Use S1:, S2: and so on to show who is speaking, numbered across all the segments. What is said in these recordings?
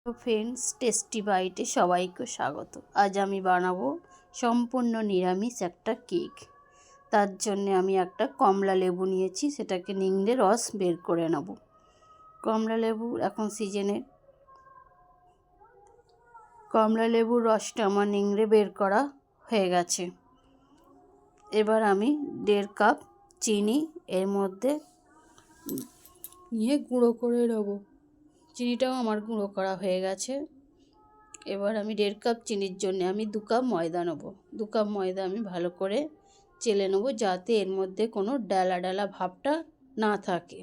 S1: তো friends, tasty বাইটে সবাইকে স্বাগত। আজ আমি বানাবো সম্পূর্ণ নিরামিষ একটা কেক। তার জন্য আমি একটা কমলা লেবু নিয়েছি, সেটাকে নিংড়ে রস বের করে নেব। কমলা লেবু এখন সিজনে, কমলা লেবুর রসটা আমার নিংড়ে বের করা হয়ে গেছে। এবার আমি 1.5 কাপ চিনি এর মধ্যে নিয়ে গুঁড়ো করে নেব। চিনিটাও আমার গুঁড়ো করা হয়ে গেছে। এবার আমি 1.5 কাপ চিনির জন্য আমি 2 কাপ ময়দা নেব। 2 কাপ ময়দা আমি ভালো করে চেলে নেব, যাতে এর মধ্যে কোনো ডালা ডালা ভাবটা না থাকে।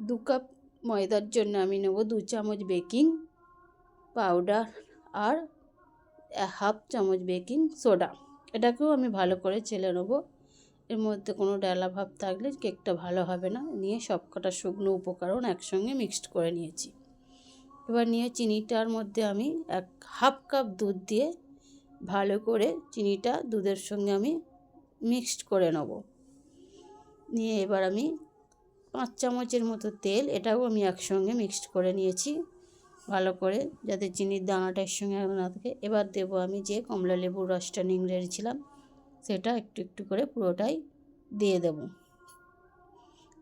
S1: 2 কাপ ময়দার জন্য আমি নেব 2 চামচ বেকিং পাউডার আর 1/2 চামচ বেকিং সোডা। এটাকেও আমি ভালো করে চেলে নেব। এর মধ্যে কোনো ডালা ভাব থাকলে কেকটা ভালো হবে না। নিয়ে সবকটা শুকনো উপকরণ একসঙ্গে মিক্সড করে নিয়েছি। এবার নিয়ে চিনিটার মধ্যে আমি 1/2 কাপ দুধ দিয়ে ভালো করে চিনিটা দুধের সঙ্গে আমি মিক্সড করে নেব। নিয়ে এবার আমি 5 চামচের মতো তেল, এটাও আমি একসঙ্গে মিক্সড করে নিয়েছি ভালো করে, যাতে চিনির দানাটা এর সঙ্গে না থাকে। এবার দেবো আমি যে কমলা লেবুর রসটা নিংড়ে রেখেছিলাম, সেটা একটু একটু করে পুরোটাই দিয়ে দেব।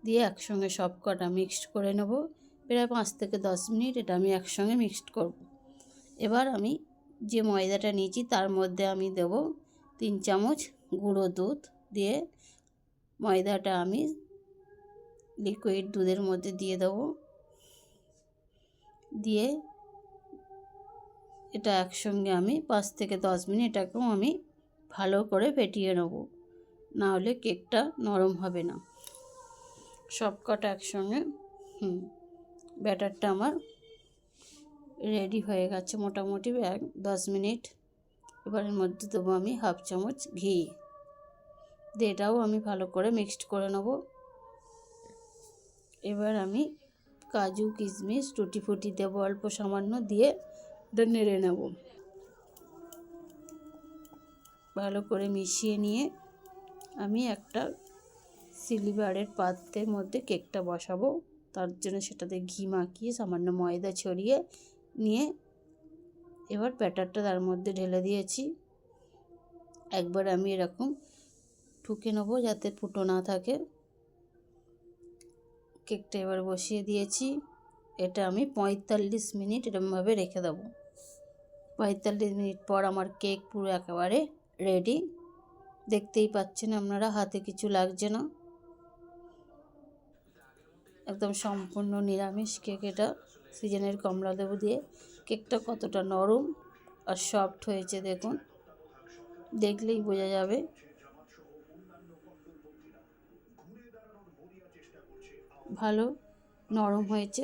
S1: দিয়ে একসঙ্গে সব কটা মিক্সড করে নেব। প্রায় 5 থেকে 10 মিনিট এটা আমি একসঙ্গে মিক্সড করব। এবার আমি যে ময়দাটা নিয়েছি তার মধ্যে আমি দেব 3 চামচ গুঁড়ো দুধ। দিয়ে ময়দাটা আমি লিকুইড দুধের মধ্যে দিয়ে দেব। দিয়ে এটা একসঙ্গে আমি 5 থেকে 10 মিনিট এটাকেও আমি ভালো করে ফেটিয়ে নেব, না হলে কেকটা নরম হবে না। সব কটা একসঙ্গে ব্যাটারটা আমার রেডি হয়ে গেছে মোটামুটি 10 মিনিট। এবার এর মধ্যে দেবো আমি 1/2 চামচ ঘি। দিয়ে এটাও আমি ভালো করে মিক্সড করে নেব। এবার আমি কাজু কিশমিশ টুটি ফুটি দেবো অল্প সামান্য, দিয়ে এটা নেড়ে নেব। ভালো করে মিশিয়ে নিয়ে আমি একটা সিলিভারের পাত্রের মধ্যে কেকটা বসাবো। তার জন্য সেটাতে ঘি মাখিয়ে সামান্য ময়দা ছড়িয়ে নিয়ে এবার ব্যাটারটা তার মধ্যে ঢেলে দিয়েছি। একবার আমি এরকম ঠুকে নেবো যাতে ফুটো না থাকে। কেকটা এবার বসিয়ে দিয়েছি। এটা আমি 45 মিনিট এরকমভাবে রেখে দেবো। 45 মিনিট পর আমার কেক পুরো একেবারে রেডি। দেখতেই পাচ্ছেন আপনারা, হাতে কিছু লাগছে না, একদম সম্পূর্ণ নিরামিষ কেক। এটা সিজনের কমলা লেবু দিয়ে। কেকটা কতটা নরম আর সফট হয়েছে দেখুন, দেখলেই বোঝা যাবে। ভালো নরম হয়েছে।